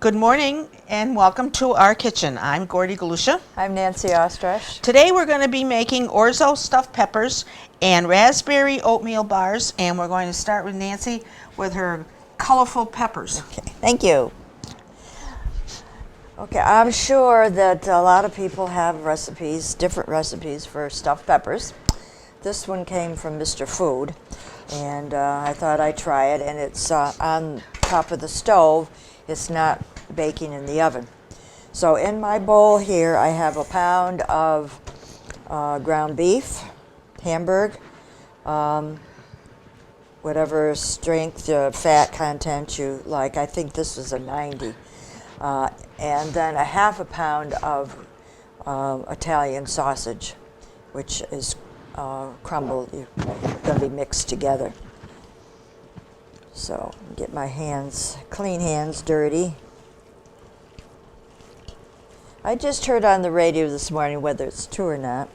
Good morning and welcome to our kitchen. I'm Gordy Galusha. I'm Nancy Ostrash. Today we're going to be making orzo stuffed peppers and raspberry oatmeal bars, and we're going to start with Nancy with her colorful peppers. Okay, thank you. Okay, I'm sure that a lot of people have recipes, different recipes for stuffed peppers. This one came from Mr. Food, and I thought I'd try it, and it's on top of the stove. It's not baking in the oven. So in my bowl here, I have a pound of ground beef, Hamburg, whatever strength, fat content you like. I think this is a 90. And then a half a pound of Italian sausage, which is crumbled. It's going to be mixed together. So get my hands, clean hands, dirty. I just heard on the radio this morning, whether it's true or not,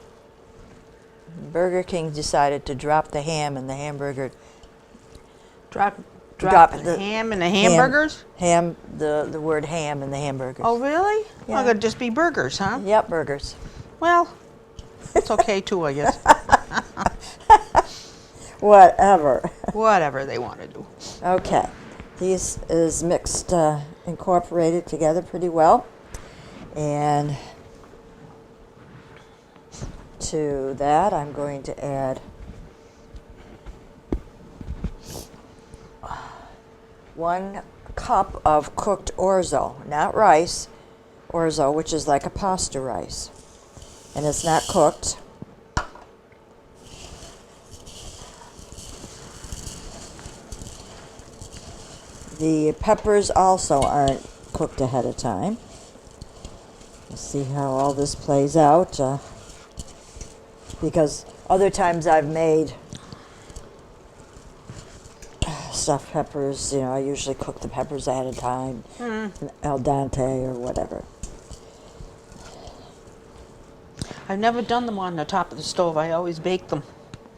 Burger King decided to drop the ham in the hamburger. Drop the ham in the hamburgers? The word ham in the hamburgers. Oh, really? Yeah. Well, it'd just be burgers, huh? Yep, burgers. Well, it's okay too, I guess. Whatever. Whatever they want to do. Okay. These is mixed, incorporated together pretty well. And to that, I'm going to add 1 cup of cooked orzo, not rice, orzo, which is like a pasta rice. And it's not cooked. The peppers also aren't cooked ahead of time. Let's see how all this plays out. Because other times I've made stuffed peppers, I usually cook the peppers ahead of time, al dente or whatever. I've never done them on the top of the stove. I always bake them.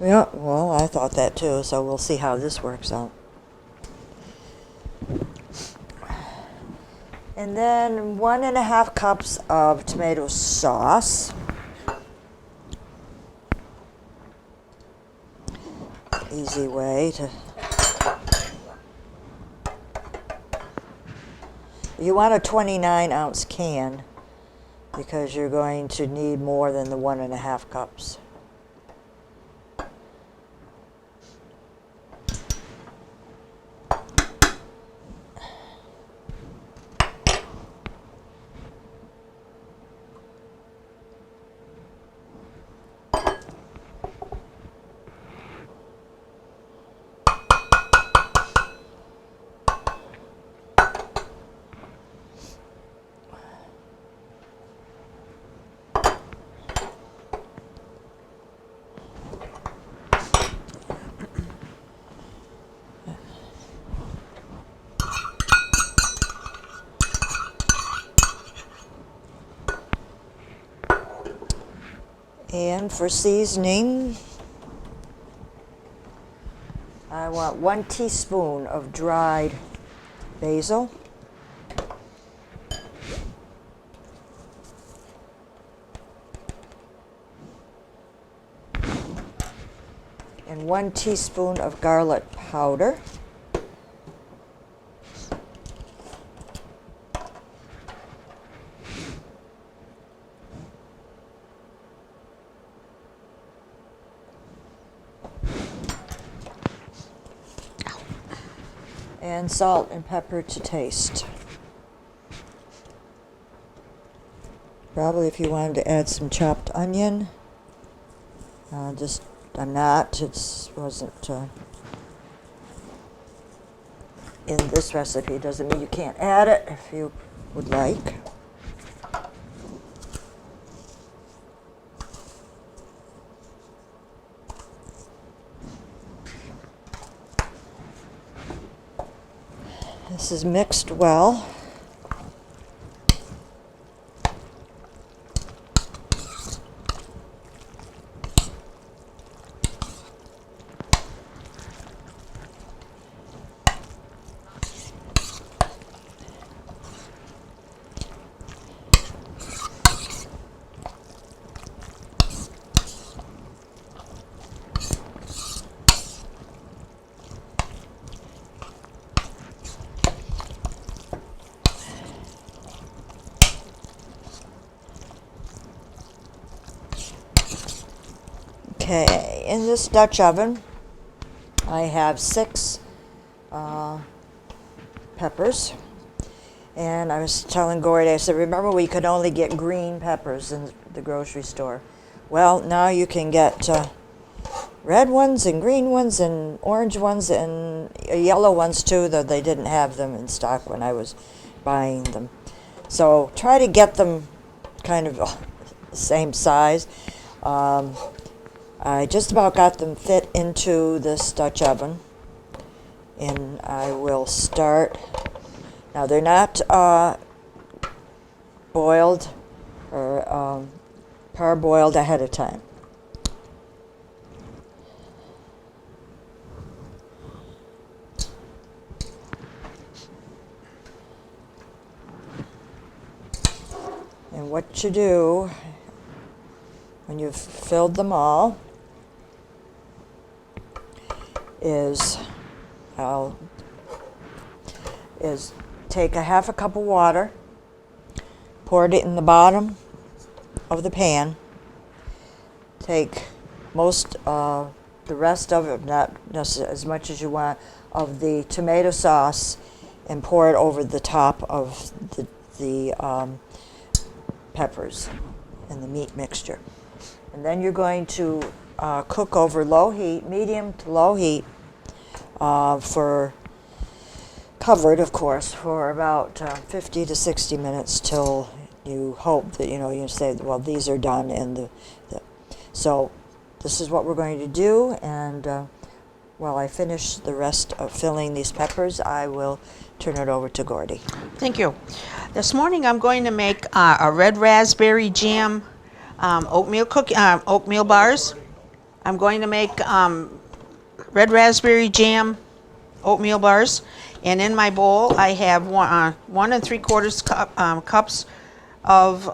Yeah, well, I thought that too, so we'll see how this works out. And then 1.5 cups of tomato sauce. Easy way to... You want a 29-ounce can because you're going to need more than the 1.5 cups. And for seasoning, I want 1 teaspoon of dried basil. And 1 teaspoon of garlic powder. And salt and pepper to taste. Probably if you wanted to add some chopped onion, I'm not, it wasn't in this recipe. It doesn't mean you can't add it if you would like. This is mixed well. Okay, in this Dutch oven, I have 6 peppers. And I was telling Gordy, I said, remember we could only get green peppers in the grocery store. Well, now you can get red ones and green ones and orange ones and yellow ones too, though they didn't have them in stock when I was buying them. So try to get them kind of the same size. I just about got them fit into this Dutch oven. And I will start. Now they're not boiled or parboiled ahead of time. And what you do when you've filled them all is take a half a cup of water, pour it in the bottom of the pan, take the rest of it, not as much as you want, of the tomato sauce and pour it over the top of the peppers and the meat mixture. And then you're going to cook over low heat, medium to low heat, covered, of course, for about 50 to 60 minutes till you hope that, you say, well, these are done. So this is what we're going to do. And while I finish the rest of filling these peppers, I will turn it over to Gordy. Thank you. This morning I'm going to make a red raspberry jam oatmeal bars. I'm going to make red raspberry jam oatmeal bars, and in my bowl I have 1 3/4 cups of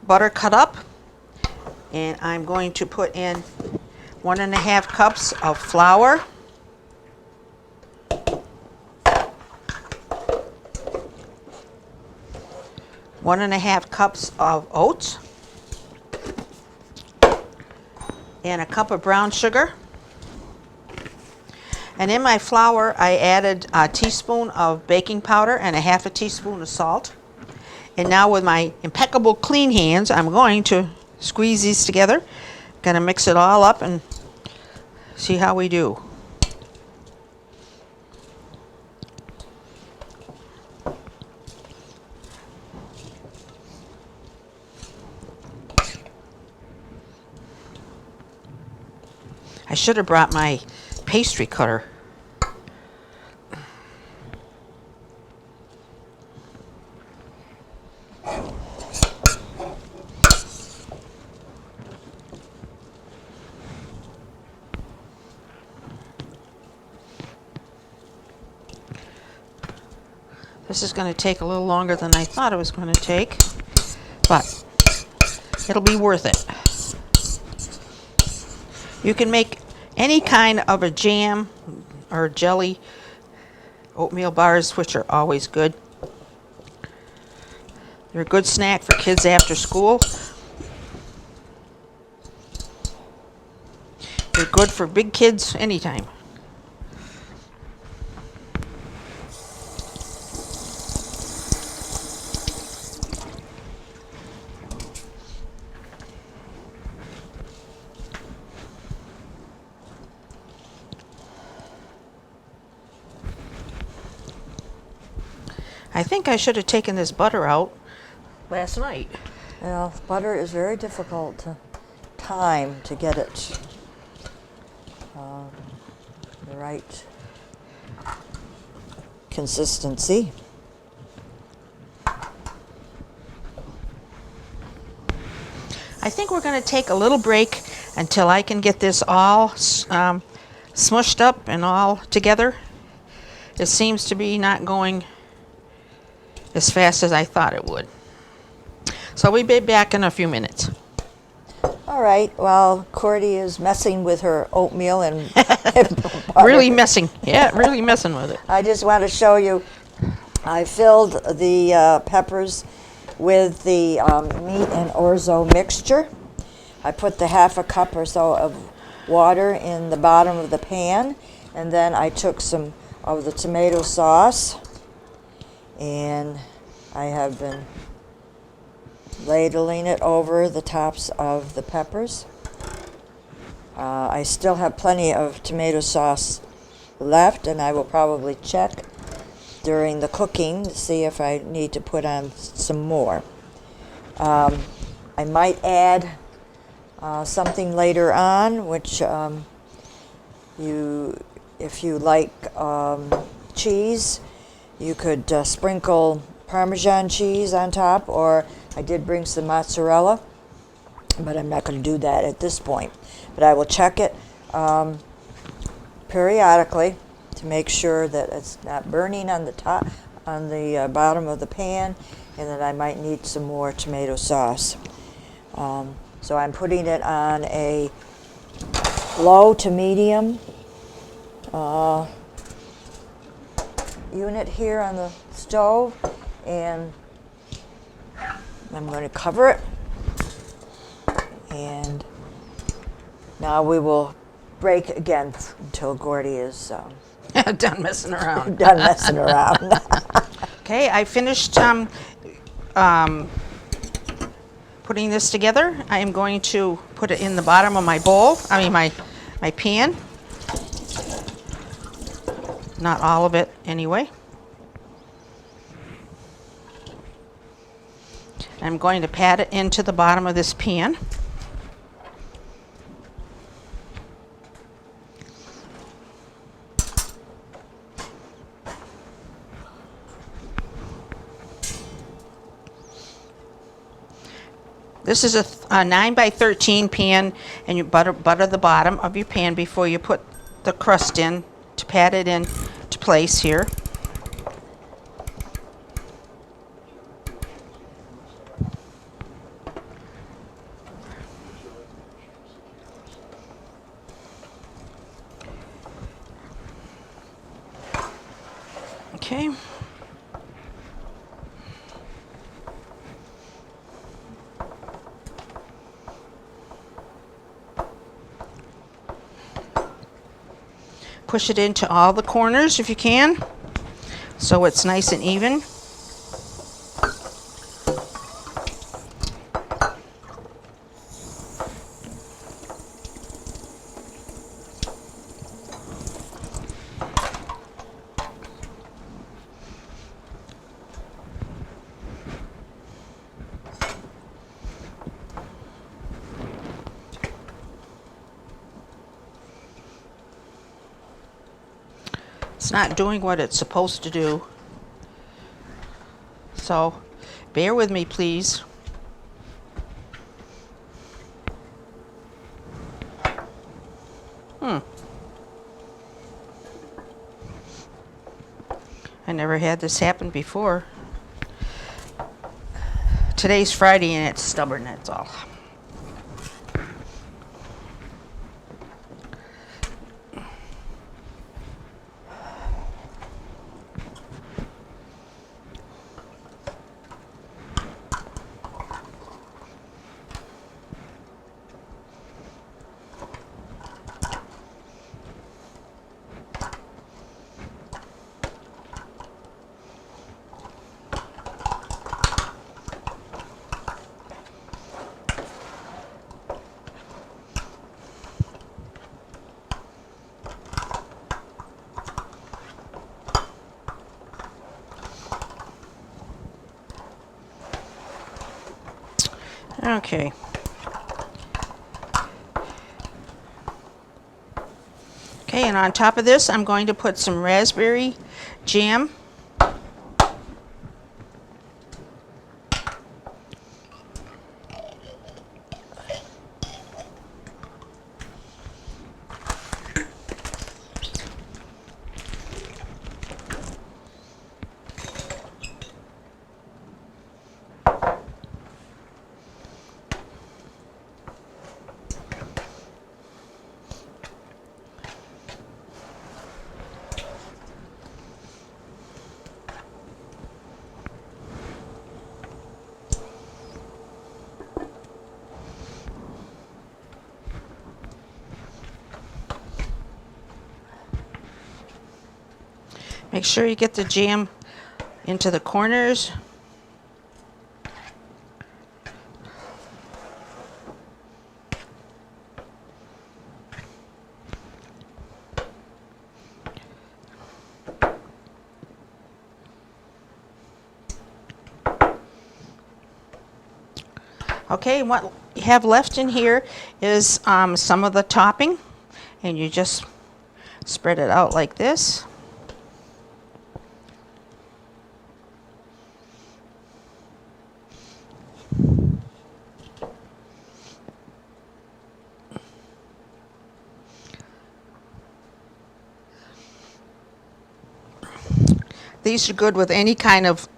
butter cut up, and I'm going to put in 1 1/2 cups of flour, 1 1/2 cups of oats, and a cup of brown sugar. And in my flour, I added a teaspoon of baking powder and a 1/2 teaspoon of salt. And now with my impeccable clean hands, I'm going to squeeze these together. Gonna mix it all up and see how we do. I should have brought my pastry cutter. This is going to take a little longer than I thought it was going to take, but it'll be worth it. You can make any kind of a jam or jelly oatmeal bars, which are always good. They're a good snack for kids after school. They're good for big kids anytime. I think I should have taken this butter out last night. Well, butter is very difficult to time to get it the right consistency. I think we're going to take a little break until I can get this all smushed up and all together. It seems to be not going as fast as I thought it would. So we'll be back in a few minutes. All right, well, Cordy is messing with her oatmeal and Really messing. Yeah, really messing with it. I just want to show you, I filled the peppers with the meat and orzo mixture. I put the half a cup or so of water in the bottom of the pan, and then I took some of the tomato sauce, and I have been ladling it over the tops of the peppers. I still have plenty of tomato sauce left, and I will probably check during the cooking to see if I need to put on some more. I might add something later on, which if you like cheese, you could sprinkle Parmesan cheese on top, or I did bring some mozzarella, but I'm not going to do that at this point. But I will check it periodically to make sure that it's not burning on the top, on the bottom of the pan, and that I might need some more tomato sauce. So I'm putting it on a low to medium unit here on the stove, and I'm going to cover it. And now we will break again until Gordy is Done messing around. done messing around. Okay, I finished putting this together. I am going to put it in the bottom of my bowl, my pan. Not all of it anyway. I'm going to pat it into the bottom of this pan. This is a 9 by 13 pan, and you butter the bottom of your pan before you put the crust in to pat it in to place here. Okay. Push it into all the corners if you can, so it's nice and even. It's not doing what it's supposed to do. So bear with me, please. I never had this happen before. Today's Friday and it's stubborn, that's all. Okay. Okay, and on top of this, I'm going to put some raspberry jam. Make sure you get the jam into the corners. Okay, what you have left in here is some of the topping, and you just spread it out like this. These are good with any kind of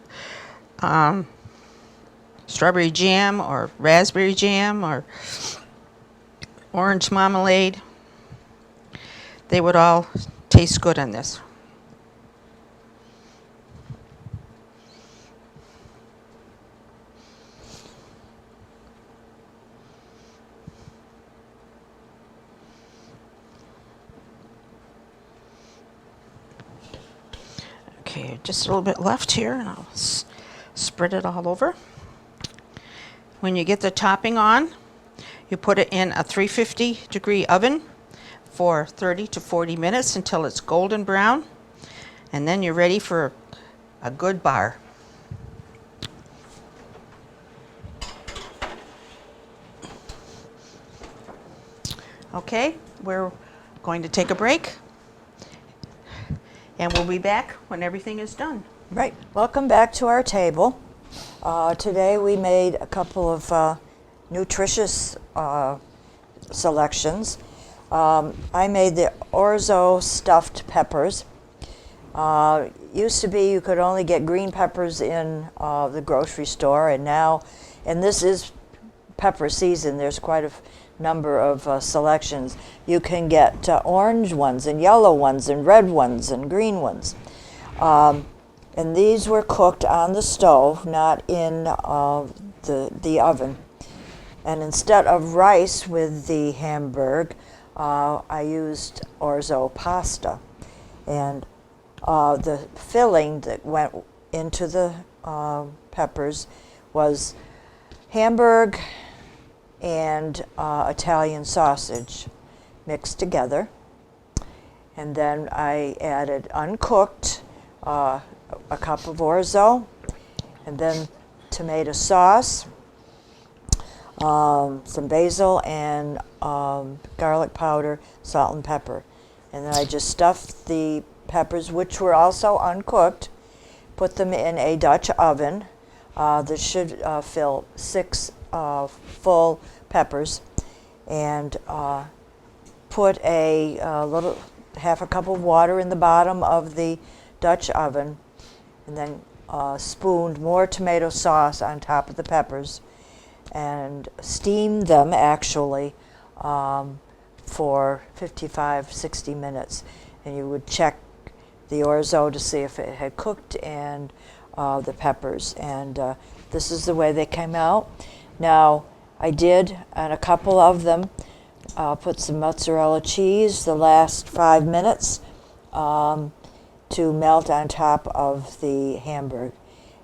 strawberry jam or raspberry jam or orange marmalade. They would all taste good on this. Okay, just a little bit left here, and I'll spread it all over. When you get the topping on, you put it in a 350-degree oven for 30 to 40 minutes until it's golden brown, and then you're ready for a good bar. Okay, we're going to take a break, and we'll be back when everything is done. Right. Welcome back to our table. Today we made a couple of nutritious selections. I made the orzo stuffed peppers. Used to be you could only get green peppers in the grocery store, and this is pepper season. There's quite a number of selections. You can get orange ones and yellow ones and red ones and green ones. And these were cooked on the stove, not in the oven. And instead of rice with the Hamburg, I used orzo pasta. And the filling that went into the peppers was Hamburg and Italian sausage mixed together. And then I added uncooked a cup of orzo, and then tomato sauce, some basil and garlic powder, salt and pepper. And then I just stuffed the peppers, which were also uncooked, put them in a Dutch oven. This should fill 6 full peppers, and put a little half a cup of water in the bottom of the Dutch oven, and then spooned more tomato sauce on top of the peppers, and steamed them actually for 55-60 minutes. And you would check the orzo to see if it had cooked, and the peppers, and this is the way they came out. Now I did, on a couple of them, put some mozzarella cheese the last 5 minutes to melt on top of the Hamburg.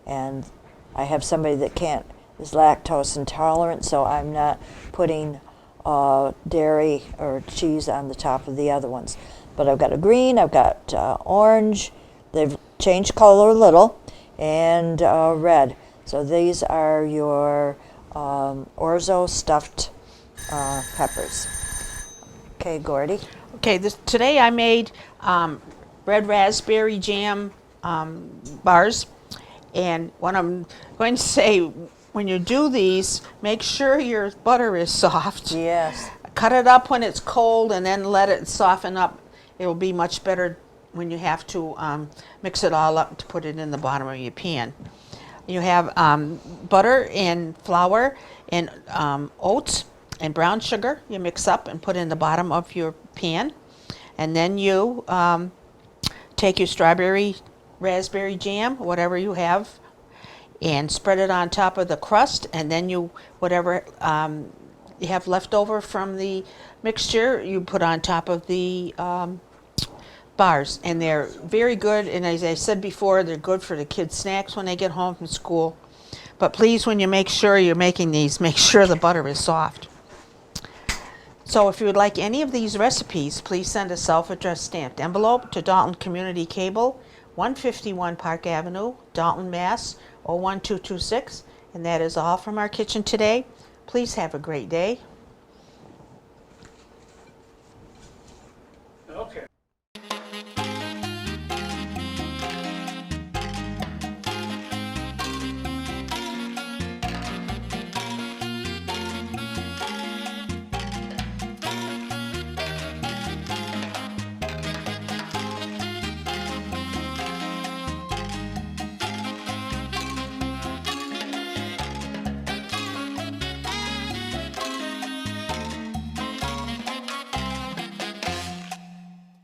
And I have somebody that is lactose intolerant, so I'm not putting dairy or cheese on the top of the other ones. But I've got a green, I've got orange, they've changed color a little, and red. So these are your orzo stuffed peppers. Okay, Gordy. Okay, today I made red raspberry jam bars, and what I'm going to say, when you do these, make sure your butter is soft. Yes. Cut it up when it's cold and then let it soften up. It will be much better when you have to mix it all up to put it in the bottom of your pan. You have butter and flour and oats and brown sugar you mix up and put in the bottom of your pan. And then you take your strawberry, raspberry jam, whatever you have, and spread it on top of the crust. And then whatever you have left over from the mixture, you put on top of the bars, and they're very good. And as I said before, they're good for the kids' snacks when they get home from school. But please, when you make sure you're making these, make sure the butter is soft. So if you would like any of these recipes, please send a self-addressed stamped envelope to Dalton Community Cable, 151 Park Avenue, Dalton, Mass. 01226. And that is all from our kitchen today. Please have a great day.